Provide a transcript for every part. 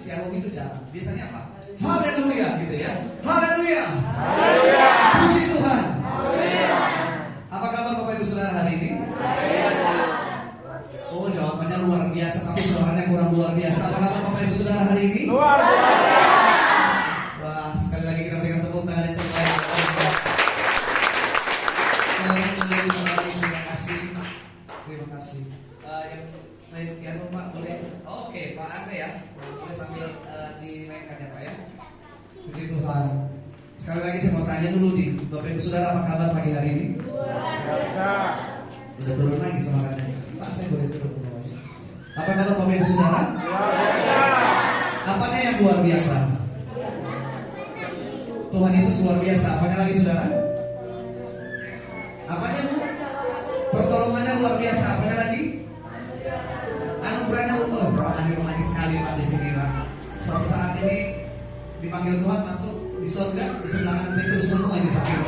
siapa itu jarang. Biasanya apa? Haleluya gitu ya. Haleluya. Haleluya. Puji Tuhan. Haleluya. Apa kabar Bapak Ibu Saudara hari ini? Oh, jawabannya luar biasa, tapi suaranya kurang luar biasa. Apa kabar Bapak Ibu Saudara hari ini? Luar biasa. Wah, sekali lagi kita berikan tepuk tangan yang terbaik. Terima kasih. Terima kasih. Yang main piano Pak boleh? Oke, Pak Andre ya. Boleh sambil dimainkan ya Pak ya. Puji Tuhan. Sekali lagi saya mau tanya dulu nih, Bapak Ibu Saudara apa kabar pagi hari ini? Luar biasa. Udah turun lagi semangatnya. Pak saya boleh turun ke bawah. Apa kabar Bapak Ibu Saudara? Luar biasa. Apanya yang luar biasa? Tuhan Yesus luar biasa. Apanya lagi Saudara? Apanya Bu? Pertolongannya luar biasa. Apanya lagi? Anugerahnya rohani sekali Pak di sini Pak. Suatu saat ini dipanggil Tuhan masuk di surga, di sebelah kanan Petrus semua ini sakit.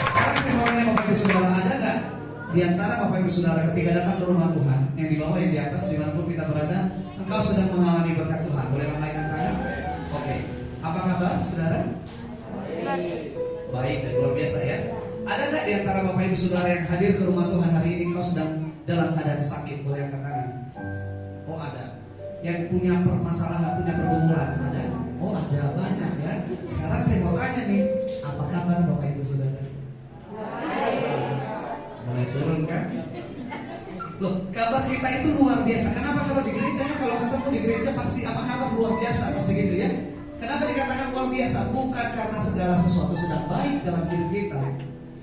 Sekarang saya mau tanya Bapak Ibu Saudara, ada nggak di antara Bapak Ibu Saudara ketika datang ke rumah Tuhan, yang di bawah yang di atas dimanapun kita berada, engkau sedang mengalami berkat Tuhan? Boleh lambaikan tangan? Oke. Apa kabar Saudara? Baik dan luar biasa ya. Ada nggak di antara Bapak Ibu Saudara yang hadir ke rumah Tuhan hari ini engkau sedang dalam keadaan sakit? Boleh angkat tangan? Oh ada. Yang punya permasalahan, punya pergumulan ada? Oh ada, banyak ya. Sekarang saya mau tanya nih, apa kabar Bapak Ibu Saudara? Mulai turun kan? Loh, kabar kita itu luar biasa. Kenapa kalau di gereja? Kalau ketemu di gereja pasti apa kabar luar biasa, pasti gitu ya. Kenapa dikatakan luar biasa? Bukan karena segala sesuatu sedang baik dalam hidup kita.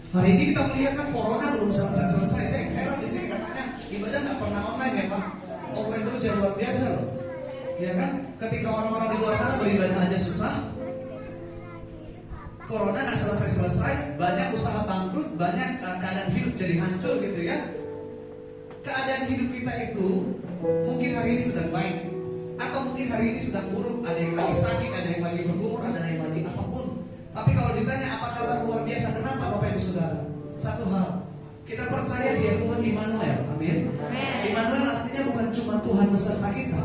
Hari ini kita melihat kan corona belum selesai. Saya heran di sini katanya ibadah nggak pernah online ya Pak. Online terus ya luar biasa loh. Ya kan? Ketika orang-orang di luar sana beribadah aja susah. Corona nggak selesai, banyak usaha bangkrut, banyak keadaan hidup jadi hancur gitu ya. Keadaan hidup kita itu mungkin hari ini sedang baik, atau mungkin hari ini sedang buruk. Ada yang lagi sakit, ada yang lagi bergumul, ada yang lagi apapun. Tapi kalau ditanya apa kabar luar biasa, kenapa Bapak Ibu Saudara? Satu hal, kita percaya Dia Tuhan Immanuel, amin. Immanuel artinya bukan cuma Tuhan beserta kita.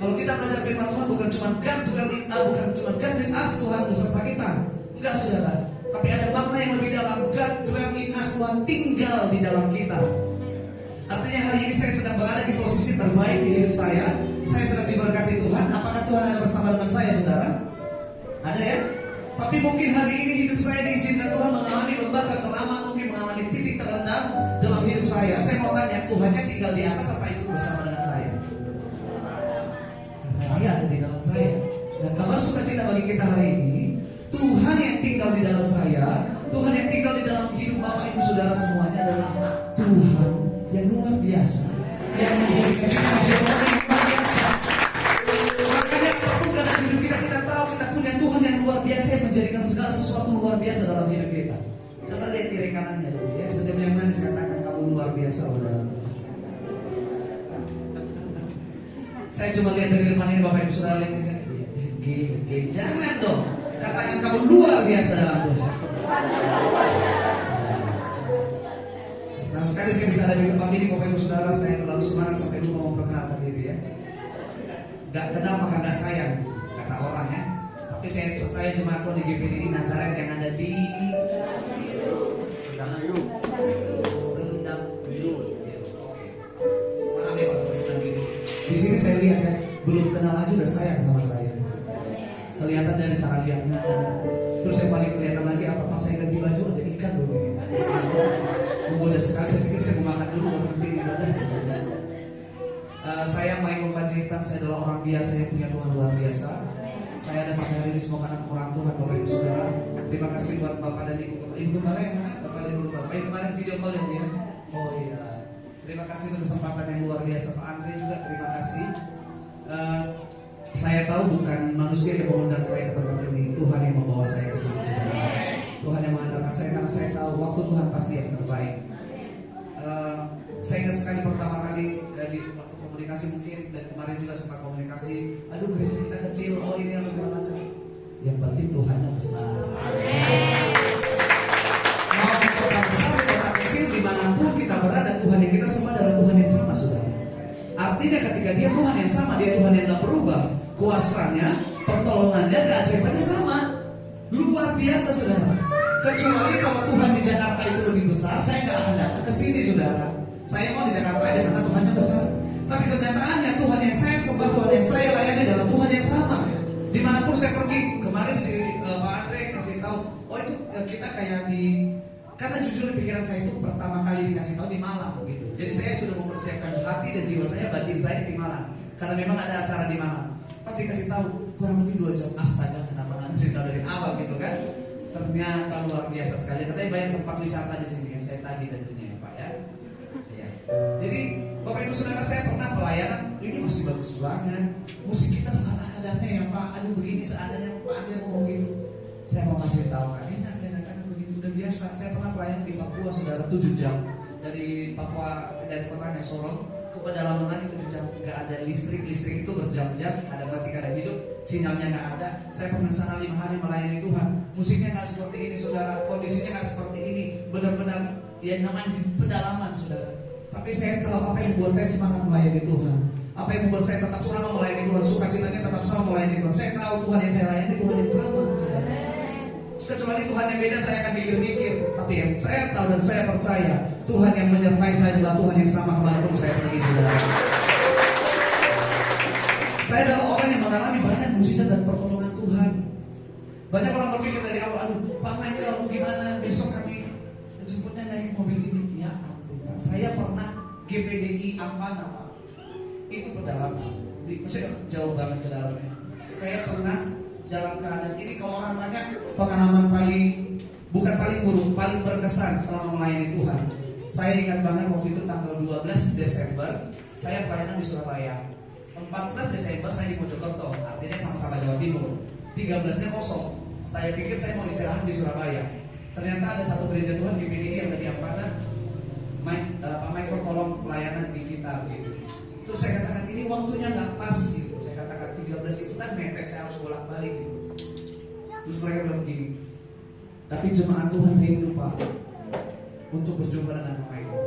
Kalau kita belajar firman Tuhan bukan cuma God with us, Tuhan beserta kita. Enggak Saudara, tapi ada makna yang lebih dalam. God dwell in us, Tuhan tinggal di dalam kita. Artinya hari ini saya sedang berada di posisi terbaik di hidup saya. Saya sedang diberkati Tuhan. Apakah Tuhan ada bersama dengan saya Saudara? Ada ya? Tapi mungkin hari ini hidup saya diizinkan Tuhan mengalami lembah kekelaman, mungkin mengalami titik terendah dalam hidup saya. Saya mau tanya, Tuhannya tinggal di atas apa ikut bersama dengan saya? Karena Dia ada di dalam saya. Dan kabar sukacita bagi kita hari ini, Tuhan yang tinggal di dalam saya, Tuhan yang tinggal di dalam hidup Bapak Ibu Saudara semuanya adalah Tuhan yang luar biasa, yang menjadikan kita menjadi orang yang luar biasa. Makanya apapun keadaan hidup kita, kita tahu kita punya Tuhan yang luar biasa yang menjadikan segala sesuatu luar biasa dalam hidup kita. Coba lihat kiri kanannya dulu ya, senyum yang manis, katakan kamu luar biasa dalam Tuhan. Saya cuma lihat dari depan ini Bapak Ibu Saudara lihat kan, jangan dong, katakan kamu luar biasa dalam Tuhan. Nah sekali saya bisa ada di tempat ini Bapak Ibu Saudara, saya terlalu semangat sampai lupa memperkenalkan diri ya. Gak kenal maka gak sayang, kata orang ya. Tapi saya percaya jemaat Tuhan di GPDI Nazaret yang ada di Sendang Biru. Oke. Paham ya Pak Sendang Biru. Di sini saya lihat ya, belum kenal aja udah sayang sama saya. Kelihatan dari cara lihatnya. Terus yang paling kelihatan lagi apa pas saya ganti baju ada ikan dulu ini. Menggoda sekali, saya pikir saya mau makan dulu baru nanti ibadah. Saya Michael Panjaitan, saya adalah orang biasa yang punya Tuhan luar biasa. Saya ada sampai hari ini semua karena kemurahan Tuhan Bapak Ibu Saudara. Terima kasih buat Bapak dan Ibu. Ibu kembali yang mana? Bapak dan Ibu kembali. Kemarin video call yang dia. Oh iya. Terima kasih untuk kesempatan yang luar biasa. Pak Andre juga terima kasih. Saya tahu bukan manusia yang mengundang saya ke tempat ini, Tuhan yang membawa saya ke sini. Tuhan yang mengantarkan saya karena saya tahu waktu Tuhan pasti yang terbaik. Saya ingat sekali pertama kali di waktu komunikasi mungkin, dan kemarin juga sempat komunikasi. Aduh gereja kita kecil, oh ini harus segala macam. Yang penting Tuhannya besar. Mau di kota besar, di kota kecil, dimanapun kita berada, Tuhan yang kita sembah adalah Tuhan yang sama, saudara. Artinya ketika dia Tuhan yang sama, dia Tuhan yang gak berubah, kuasanya, pertolongannya, keajaibannya sama. Luar biasa saudara. Kecuali kalau Tuhan di Jakarta itu lebih besar, saya gak akan datang ke sini saudara. Saya mau di Jakarta aja karena Tuhannya besar. Tapi kenyataannya Tuhan yang saya sembah, Tuhan yang saya layani adalah Tuhan yang sama. Dimanapun saya pergi, kemarin si Pak Andre kasih tahu, oh itu kita kayak di, karena jujur pikiran saya itu pertama kali dikasih tahu di Malang gitu. Jadi saya sudah mempersiapkan hati dan jiwa saya, batin saya di Malang. Karena memang ada acara di Malang. Pas dikasih tahu kurang lebih 2 jam, astaga kenapa nggak ngasih tahu dari awal gitu kan? Ternyata luar biasa sekali. Katanya banyak tempat wisata di sini yang saya tagih janjinya ya Pak ya. Ya. Jadi Bapak Ibu Saudara, saya pernah pelayanan, ini masih bagus banget. Musik kita salah adanya ya Pak. Aduh begini seadanya Pak Anda ngomong gitu. Saya mau kasih tahu kan, enak saya katakan begitu udah biasa. Saya pernah pelayanan di Papua saudara 7 jam dari Papua, dari kotanya Sorong ke pedalaman lagi 7 jam. Gak ada listrik itu berjam-jam, ada mati ada hidup, sinyalnya gak ada. Saya pernah sana 5 hari melayani Tuhan. Musiknya gak seperti ini saudara, kondisinya gak seperti ini. Benar-benar ya namanya di pedalaman saudara. Tapi saya tahu apa yang membuat saya semangat melayani Tuhan. Apa yang membuat saya tetap sama melayani Tuhan, sukacitanya tetap sama melayani Tuhan. Saya tahu Tuhan yang saya layani Tuhan yang sama saudara. Kecuali Tuhan yang beda saya akan mikir-mikir. Tapi yang saya tahu dan saya percaya Tuhan yang menyertai saya adalah Tuhan yang sama kemanapun saya pergi saudara. Saya adalah orang yang mengalami banyak mujizat dan pertolongan Tuhan. Banyak orang berpikir dari awal, aduh Pak Michael gimana besok kami jemputnya naik mobil ini. Ya ampun Pak, saya pernah GPDI apa Pak. Itu pedalaman, maksudnya jauh banget ke dalamnya. Saya pernah dalam keadaan ini, kalau orang tanya pengalaman bukan paling buruk, paling berkesan selama melayani Tuhan. Saya ingat banget waktu itu tanggal 12 Desember saya pelayanan di Surabaya. 14 Desember saya di Mojokerto, artinya sama-sama Jawa Timur. 13-nya kosong. Saya pikir saya mau istirahat di Surabaya. Ternyata ada satu gereja Tuhan GPDI yang ada di Ampana. Pak Michael tolong pelayanan di kita gitu. Terus saya katakan ini waktunya nggak pas gitu. Saya katakan 13 itu kan mepet, saya harus bolak-balik gitu. Terus mereka bilang begini, tapi jemaat Tuhan rindu Pak untuk berjumpa dengan Pak Michael.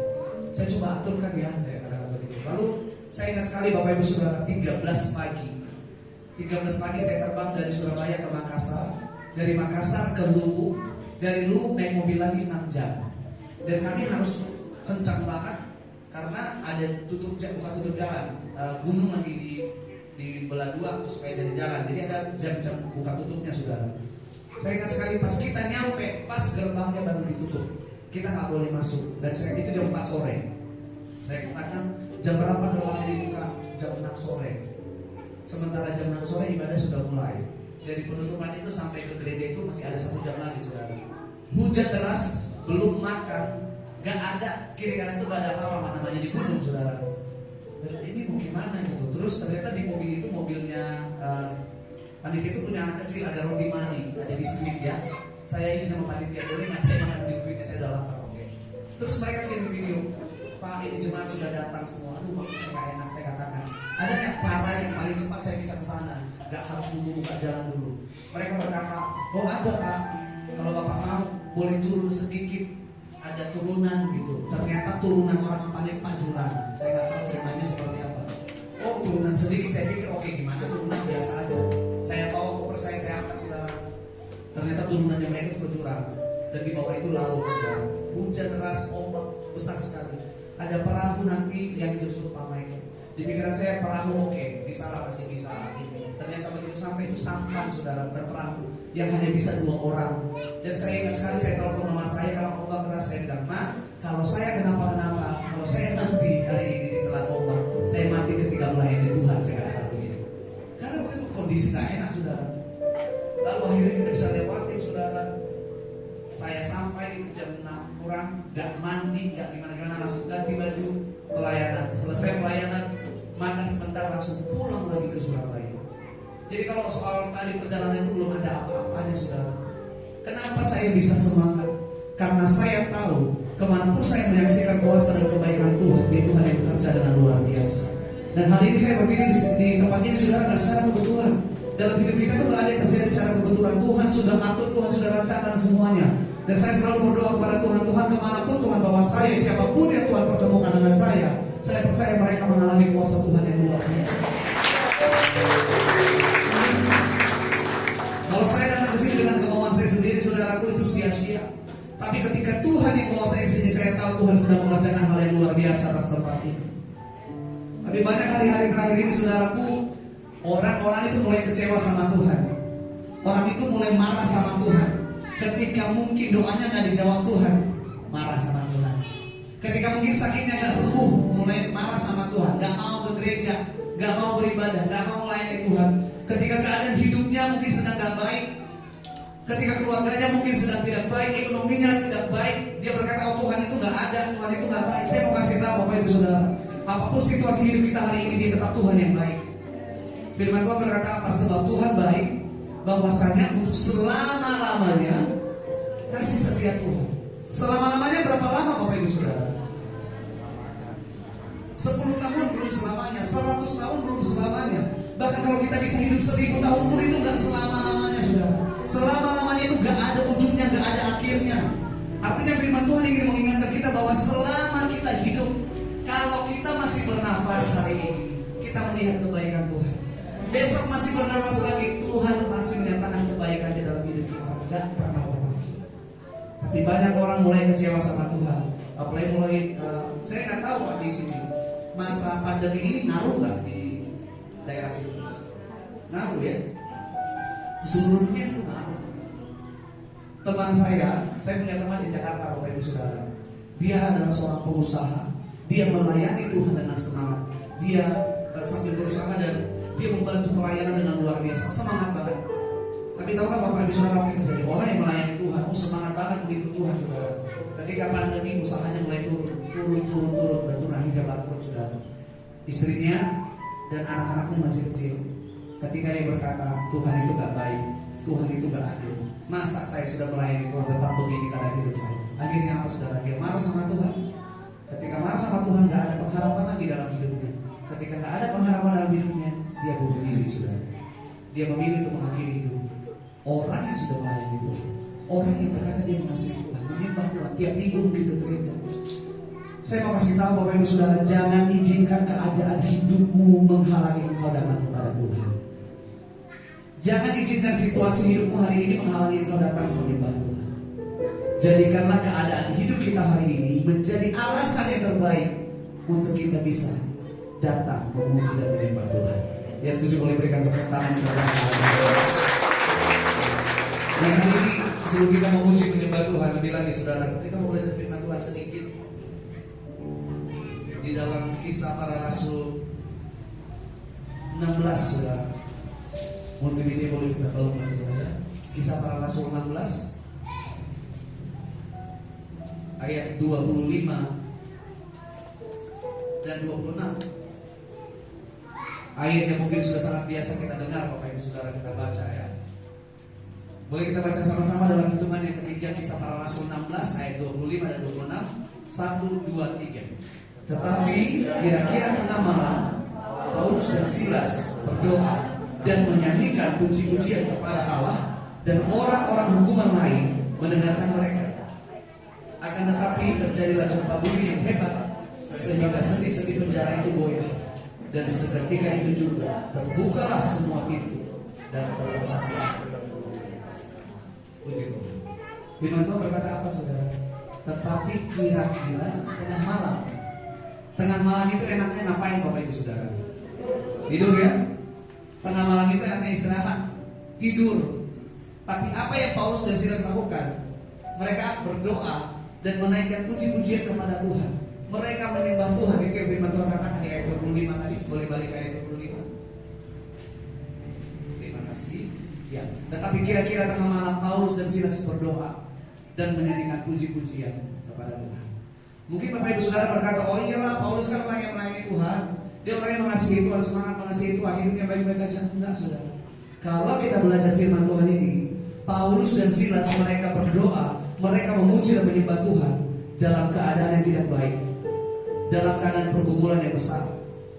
Saya coba aturkan ya, saya katakan begitu. Lalu saya ingat sekali Bapak Ibu Saudara, 13 pagi saya terbang dari Surabaya ke Makassar, dari Makassar ke Luwu, dari Luwu naik mobil lagi 6 jam. Dan kami harus kencang banget karena ada bukan tutup jalan, gunung lagi dibelah dua supaya jadi jalan. Jadi ada jam-jam buka tutupnya saudara. Saya ingat sekali pas kita nyampe, pas gerbangnya baru ditutup, kita nggak boleh masuk. Dan itu jam 4 sore. Saya katakan jam berapa gerbangnya dibuka? Jam 6 sore. Sementara jam 6 sore ibadah sudah mulai. Dari penutupan itu sampai ke gereja itu masih ada 1 jam lagi saudara. Hujan deras, belum makan. Gak ada, kiri kanan itu gak ada apa-apa, namanya di gunung saudara. Dan ini mau gimana gitu. Terus ternyata di mobil itu mobilnya panitia itu punya anak kecil, ada roti mani, ada biskuit ya. Saya izin sama panitia boleh nggak saya makan biskuitnya, saya udah lapar. Oke. Terus mereka kirim video, Pak ini jemaat sudah datang semua. Aduh Pak saya gak enak, saya katakan ada nggak cara yang paling cepat saya bisa ke sana? Gak harus nunggu buka jalan dulu. Mereka berkata, oh ada Pak, kalau Bapak mau boleh turun sedikit. Ada turunan gitu. Ternyata turunan orang Ampana itu anjuran. Saya nggak tahu turunannya seperti apa. Oh turunan sedikit. Saya pikir oke gimana turunan biasa aja. Saya bawa koper saya angkat saudara. Ternyata turunannya mereka itu ke jurang. Dan di bawah itu laut saudara. Hujan deras, ombak besar sekali. Ada perahu nanti yang jemput Pak Michael. Di pikiran saya perahu oke, bisa lah masih bisa ini. Ternyata begitu sampai itu sampan saudara, bukan perahu yang hanya bisa 2 orang. Dan saya ingat sekali saya telepon mama saya kalau ombak keras, saya bilang, Ma, kalau saya kenapa-kenapa, kalau saya nanti hari ini ditelan ombak, saya mati ketika melayani Tuhan, saya katakan begitu. Karena begitu kondisi gak enak saudara. Lalu akhirnya kita bisa lewatin saudara. Saya sampai jam 6 kurang, gak mandi, gak gimana-gimana, langsung ganti baju pelayanan. Selesai pelayanan, makan sebentar langsung pulang lagi ke Surabaya. Jadi kalau soal tadi perjalanan itu belum ada apa-apanya saudara. Kenapa saya bisa semangat? Karena saya tahu kemanapun saya menyaksikan kuasa dan kebaikan Tuhan, dia Tuhan yang bekerja dengan luar biasa. Dan hal ini saya berdiri di tempat ini saudara gak secara kebetulan. Dalam hidup kita tuh gak ada yang terjadi secara kebetulan. Tuhan sudah atur, Tuhan sudah rancangan semuanya. Dan saya selalu berdoa kepada Tuhan, Tuhan kemanapun Tuhan bawa saya, siapapun yang Tuhan pertemukan dengan saya percaya mereka mengalami kuasa kuasa Tuhan yang luar biasa. Kalau saya datang ke sini dengan kemauan saya sendiri, saudaraku, itu sia-sia. Tapi ketika Tuhan yang bawa saya ke sini, saya tahu Tuhan sedang mengerjakan hal yang luar biasa atas tempat ini. Tapi banyak hari-hari terakhir ini, saudaraku, orang-orang itu mulai kecewa sama Tuhan. Orang itu mulai marah sama Tuhan. Ketika mungkin doanya nggak dijawab Tuhan, marah sama Tuhan. Ketika mungkin sakitnya nggak sembuh, mulai marah sama Tuhan. Nggak mau ke gereja, nggak mau beribadah, nggak mau melayani Tuhan. Ketika keadaan hidupnya mungkin sedang nggak baik, ketika keluarganya mungkin sedang tidak baik, ekonominya tidak baik, dia berkata, oh Tuhan itu nggak ada, Tuhan itu nggak baik. Saya mau kasih tahu Bapak Ibu Saudara, apapun situasi hidup kita hari ini, dia tetap Tuhan yang baik. Firman Tuhan berkata apa? Sebab Tuhan baik, bahwasanya untuk selama-lamanya kasih setia Tuhan. Selama-lamanya berapa lama Bapak Ibu Saudara? 10 tahun belum selamanya, 100 tahun belum selamanya. Bahkan kalau kita bisa hidup 1000 tahun pun itu gak selama-lamanya, saudara. Selama-lamanya itu gak ada ujungnya, gak ada akhirnya. Artinya firman Tuhan ingin mengingatkan kita bahwa selama kita hidup, kalau kita masih bernafas hari ini, kita melihat kebaikan Tuhan. Besok masih bernafas lagi, Tuhan masih menyatakan kebaikannya dalam hidup kita. Gak pernah berakhir. Tapi banyak orang mulai kecewa sama Tuhan. Apalagi mulai, saya gak tahu Pak di sini, masa pandemi ini ngaruh gak di daerah situ? Ngaruh ya? Di seluruh dunia itu ngaruh. Teman saya punya teman di Jakarta Bapak Ibu Saudara. Dia adalah seorang pengusaha. Dia melayani Tuhan dengan semangat. Dia sambil berusaha dan dia membantu pelayanan dengan luar biasa. Semangat banget. Tapi tahukah Bapak Ibu Saudara apa yang terjadi? Orang yang melayani Tuhan, semangat banget mengikut Tuhan, saudara. Ketika pandemi usahanya mulai turun dan akhirnya bangkrut, saudara. Istrinya dan anak-anaknya masih kecil. Ketika dia berkata, Tuhan itu gak baik, Tuhan itu gak adil. Masa saya sudah melayani Tuhan tetap begini keadaan hidup saya? Akhirnya apa, saudara? Dia marah sama Tuhan. Ketika marah sama Tuhan, gak ada pengharapan lagi dalam hidupnya. Ketika gak ada pengharapan dalam hidupnya, dia bunuh diri, saudara. Dia memilih untuk mengakhiri hidupnya. Orang yang sudah melayani Tuhan, orang yang berkata dia mengasihi Tuhan, menyembah Tuhan, tiap minggu mungkin ke gereja. Saya mau kasih tahu Bapak Ibu Saudara, jangan izinkan keadaan hidupmu menghalangi engkau datang kepada Tuhan. Jangan izinkan situasi hidupmu hari ini menghalangi engkau datang menyembah Tuhan. Jadikanlah keadaan hidup kita hari ini menjadi alasan yang terbaik untuk kita bisa datang memuji dan menyembah Tuhan. Ya, setuju, boleh berikan tepuk tangan kepada Yesus. Yang hari ini sebelum kita memuji menyembah Tuhan, lebih lagi saudara, kita mau belajar firman Tuhan sedikit di dalam Kisah Para Rasul 16, saudara. Multimedia boleh kita tolong bantu saudara. Kisah Para Rasul 16 ayat 25 dan 26. Ayat yang mungkin sudah sangat biasa kita dengar Bapak Ibu Saudara, kita baca ya. Boleh kita baca sama-sama dalam hitungan yang ketiga, Kisah Para Rasul 16 ayat 25 dan 26. 1, 2, 3. Tetapi kira-kira tengah malam, Paulus dan Silas berdoa dan menyanyikan puji-pujian kepada Allah, dan orang-orang hukuman lain mendengarkan mereka. Akan tetapi terjadilah gempa bumi yang hebat, sehingga sendi-sendi penjara itu goyah, dan seketika itu juga terbukalah semua pintu dan terlepaslah. Puji Tuhan. Firman Tuhan berkata apa, saudara? Tetapi kira-kira tengah malam. Tengah malam itu enaknya ngapain Bapak Ibu Saudara? Tidur ya? Tengah malam itu enaknya istirahat, tidur. Tapi apa yang Paulus dan Silas lakukan? Mereka berdoa dan menaikkan puji-pujian kepada Tuhan. Mereka menyembah Tuhan. Itu yang firman Tuhan katakan di ayat 25 tadi. Boleh balik ke ayat 25. Terima kasih. Ya, tetapi kira-kira tengah malam Paulus dan Silas berdoa dan menyanyikan puji-pujian kepada Tuhan. Mungkin Bapak Ibu Saudara berkata, oh iyalah, Paulus kan orang yang melayani Tuhan, dia orang yang mengasihi Tuhan, semangat mengasihi Tuhan, hidupnya baik-baik aja. Enggak, saudara. Kalau kita belajar firman Tuhan ini, Paulus dan Silas mereka berdoa, mereka memuji dan menyembah Tuhan dalam keadaan yang tidak baik, dalam keadaan pergumulan yang besar.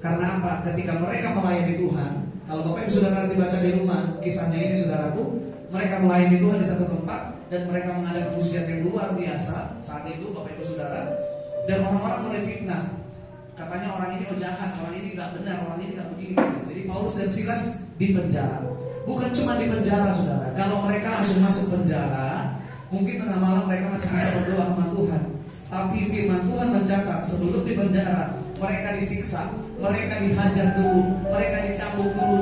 Karena apa? Ketika mereka melayani Tuhan, kalau Bapak Ibu Saudara nanti baca di rumah kisahnya ini, saudaraku, mereka melayani Tuhan di satu tempat dan mereka mengadakan mujizat yang luar biasa saat itu, Bapak Ibu Saudara, dan orang-orang mulai fitnah. Katanya orang ini jahat, orang ini nggak benar, orang ini nggak begini gitu. Jadi Paulus dan Silas di penjara. Bukan cuma di penjara, saudara. Kalau mereka langsung masuk penjara, mungkin tengah malam mereka masih bisa berdoa sama Tuhan. Tapi firman Tuhan mencatat sebelum di penjara mereka disiksa, mereka dihajar dulu, mereka dicambuk dulu.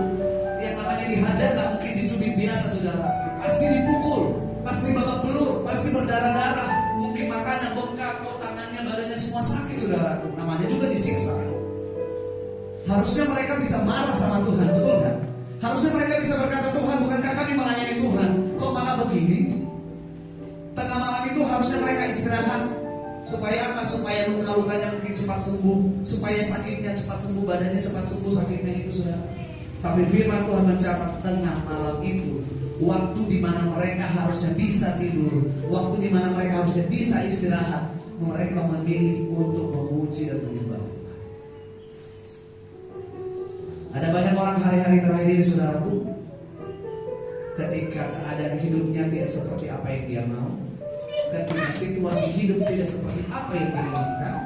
Yang namanya dihajar nggak mungkin dicubit biasa, saudara. Pasti dipukul, pasti babak belur, pasti berdarah-darah. Mungkin matanya bengkak, tangannya, badannya semua sakit, saudara. Namanya juga disiksa. Harusnya mereka bisa marah sama Tuhan, betul kan? Harusnya mereka bisa berkata, Tuhan, bukankah kami melayani Tuhan? Kok malah begini? Tengah malam itu harusnya mereka istirahat. Supaya apa? Supaya luka-lukanya mungkin cepat sembuh, supaya sakitnya cepat sembuh, badannya cepat sembuh sakitnya itu, saudara. Tapi firman Tuhan mencatat tengah malam itu waktu di mana mereka harusnya bisa tidur, waktu di mana mereka harusnya bisa istirahat, mereka memilih untuk memuji dan menyembah Tuhan. Ada banyak orang hari-hari terakhir ini, saudaraku, ketika keadaan hidupnya tidak seperti apa yang dia mau, ketika situasi hidup tidak seperti apa yang dia inginkan,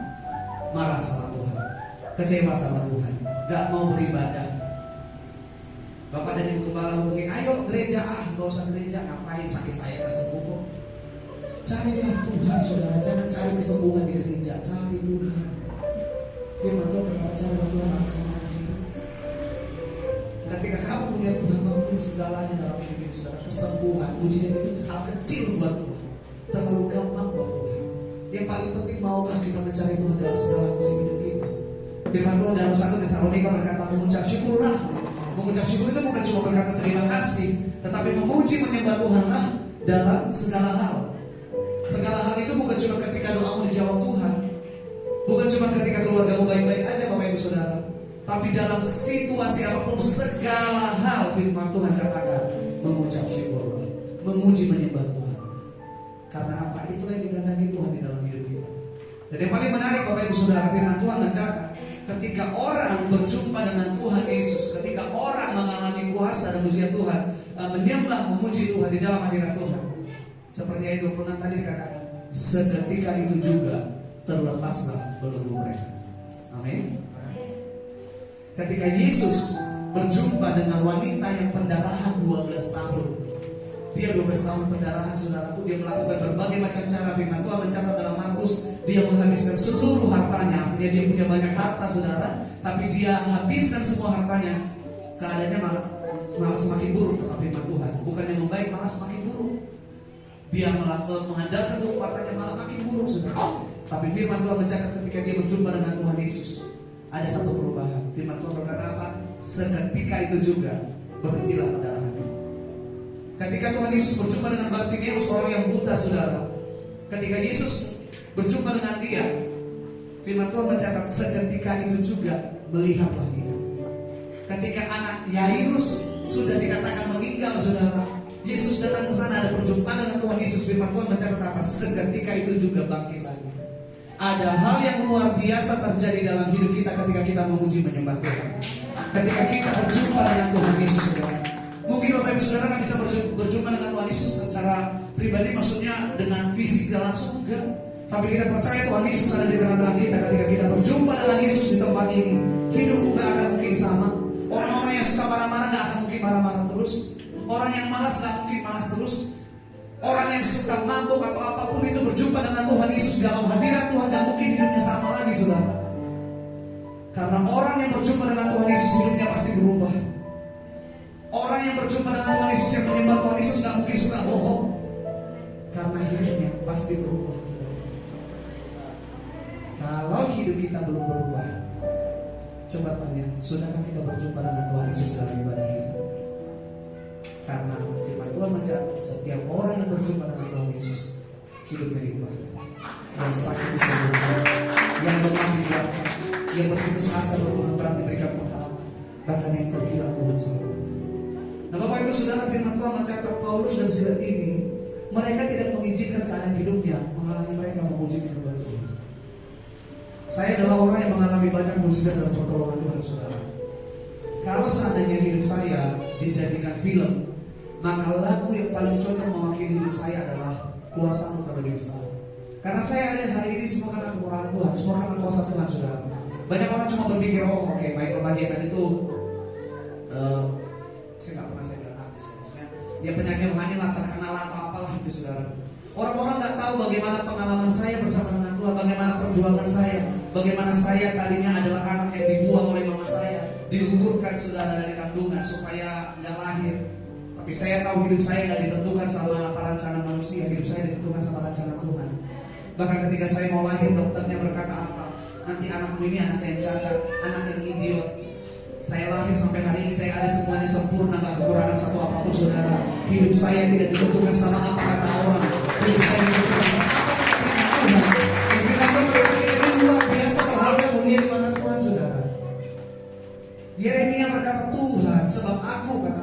marah sama Tuhan, kecewa sama Tuhan, gak mau beribadah. Bapak dan Ibu Gembala hubungi, ayo gereja, gak usah gereja, ngapain, sakit saya gak sembuh kok. Carilah Tuhan, saudara, jangan cari kesembuhan di gereja, cari Tuhan. Firman Tuhan berkata, carilah Tuhan akan hidup. Ketika kamu punya Tuhan, kamu punya segalanya dalam hidup ini, saudara. Kesembuhan, mujizat itu hal kecil buat Tuhan, terlalu gampang buat Tuhan. Yang paling penting, maukah kita mencari Tuhan dalam segala musim hidup kita? Firman Tuhan dalam 1 Tesalonika berkata, mengucap syukurlah. Mengucap syukur itu bukan cuma berkata terima kasih, tetapi memuji menyembah Tuhanlah dalam segala hal. Segala hal itu bukan cuma ketika doamu dijawab Tuhan, bukan cuma ketika keluargamu baik-baik aja, Bapak Ibu Saudara, tapi dalam situasi apapun, segala hal firman Tuhan katakan mengucap syukurlah, memuji menyembah Tuhan. Karena apa? Itulah yang dikehendaki Tuhan di dalam hidup kita. Dan yang paling menarik, Bapak Ibu Saudara, firman Tuhan mencatat ketika orang berjumpa dengan Tuhan Yesus, ketika orang mengalami kuasa dan mujizat Tuhan, menyembah, memuji Tuhan di dalam hadirat Tuhan, seperti ayat 26 tadi dikatakan, seketika itu juga terlepaslah belenggu mereka. Amin. Ketika Yesus berjumpa dengan wanita yang pendarahan 12 tahun, dia 12 tahun pendarahan, saudaraku, dia melakukan berbagai macam cara. Firman Tuhan mencatat dalam Markus, dia menghabiskan seluruh hartanya. Artinya dia punya banyak harta, saudara, tapi dia habiskan semua hartanya. Keadaannya malah semakin buruk, kata firman Tuhan. Bukannya membaik, malah semakin buruk. Dia mengandalkan kekuatannya, malah makin buruk, saudara. Tapi firman Tuhan mencatat ketika dia berjumpa dengan Tuhan Yesus, ada satu perubahan. Firman Tuhan berkata apa? Seketika itu juga berhentilah pendarahan. Ketika Tuhan Yesus berjumpa dengan Bartimeus, orang yang buta, saudara, ketika Yesus berjumpa dengan dia, firman Tuhan mencatat seketika itu juga melihatlah dia. Ketika anak Yairus sudah dikatakan meninggal, saudara, Yesus datang ke sana, ada perjumpaan dengan Tuhan Yesus. Firman Tuhan mencatat apa? Seketika itu juga bangkit lagi. Ada hal yang luar biasa terjadi dalam hidup kita ketika kita memuji menyembah Tuhan. Ketika kita berjumpa dengan Tuhan Yesus, saudara. Mungkin Bapak Ibu Saudara kan bisa berjumpa dengan Tuhan Yesus secara pribadi, maksudnya dengan fisik tidak langsung, enggak. Tapi kita percaya Tuhan Yesus ada di tengah-tengah kita. Ketika kita berjumpa dengan Yesus di tempat ini, hidupmu gak akan mungkin sama. Orang-orang yang suka marah-marah gak akan mungkin marah-marah terus. Orang yang malas gak mungkin malas terus. Orang yang suka mabuk atau apapun itu berjumpa dengan Tuhan Yesus dalam hadirat Tuhan, gak mungkin hidupnya sama lagi, saudara. Karena orang yang berjumpa dengan Tuhan Yesus hidupnya pasti berubah. Orang yang berjumpa dengan Tuhan Yesus, yang menyembah Tuhan Yesus, gak mungkin suka bohong, karena hidupnya pasti berubah. Kalau hidup kita belum berubah, coba tanya, sudahkah kita berjumpa dengan Tuhan Yesus dalam ibadah kita? Karena firman Tuhan mencatat setiap orang yang berjumpa dengan Tuhan Yesus, hidupnya diubahkan, yang sakit disembuhkan, yang lemah dikuatkan, yang berputus asa berhubungan berat diberikan pengharapan, bahkan yang terhilang Tuhan selalu. Nah, Bapak Ibu Saudara, firman Tuhan mencatat Paulus dan Silas ini, mereka tidak mengizinkan keadaan hidupnya menghalangi mereka memuji menyembah Tuhan. Saya adalah orang yang mengalami banyak mujizat dan pertolongan Tuhan, saudara. Kalau seandainya hidup saya dijadikan film, maka lagu yang paling cocok mewakili hidup saya adalah Kuasa-Mu Terlebih Besar. Karena saya ada hari ini semua karena kemurahan Tuhan, semua karena kuasa Tuhan, saudara. Banyak orang cuma berpikir, oh oke, Michael Bublé tadi tuh saya nggak pernah saya bilang artis ya, maksudnya dia penyanyi rohani lah, terkenal atau apalah itu saudara. Orang-orang nggak tahu bagaimana pengalaman saya bersama dengan Tuhan, bagaimana perjuangan saya, bagaimana saya tadinya adalah anak yang dibuang oleh mama saya, digugurkan saudara dari kandungan supaya nggak lahir. Tapi saya tahu hidup saya nggak ditentukan sama perancangan manusia, hidup saya ditentukan sama rancangan Tuhan. Bahkan ketika saya mau lahir, dokternya berkata apa? Nanti anakmu ini anak yang cacat, anak yang idiot. Saya lahir sampai hari ini saya ada semuanya sempurna, gak kekurangan satu apapun saudara. Hidup saya tidak ditentukan sama apa kata orang. Hidup saya ditentukan sama apa kata Tuhan. Pimpinan Tuhan berkata ini luar biasa berharga mulia di mana Tuhan saudara. Yeremia berkata, Tuhan sebab aku kata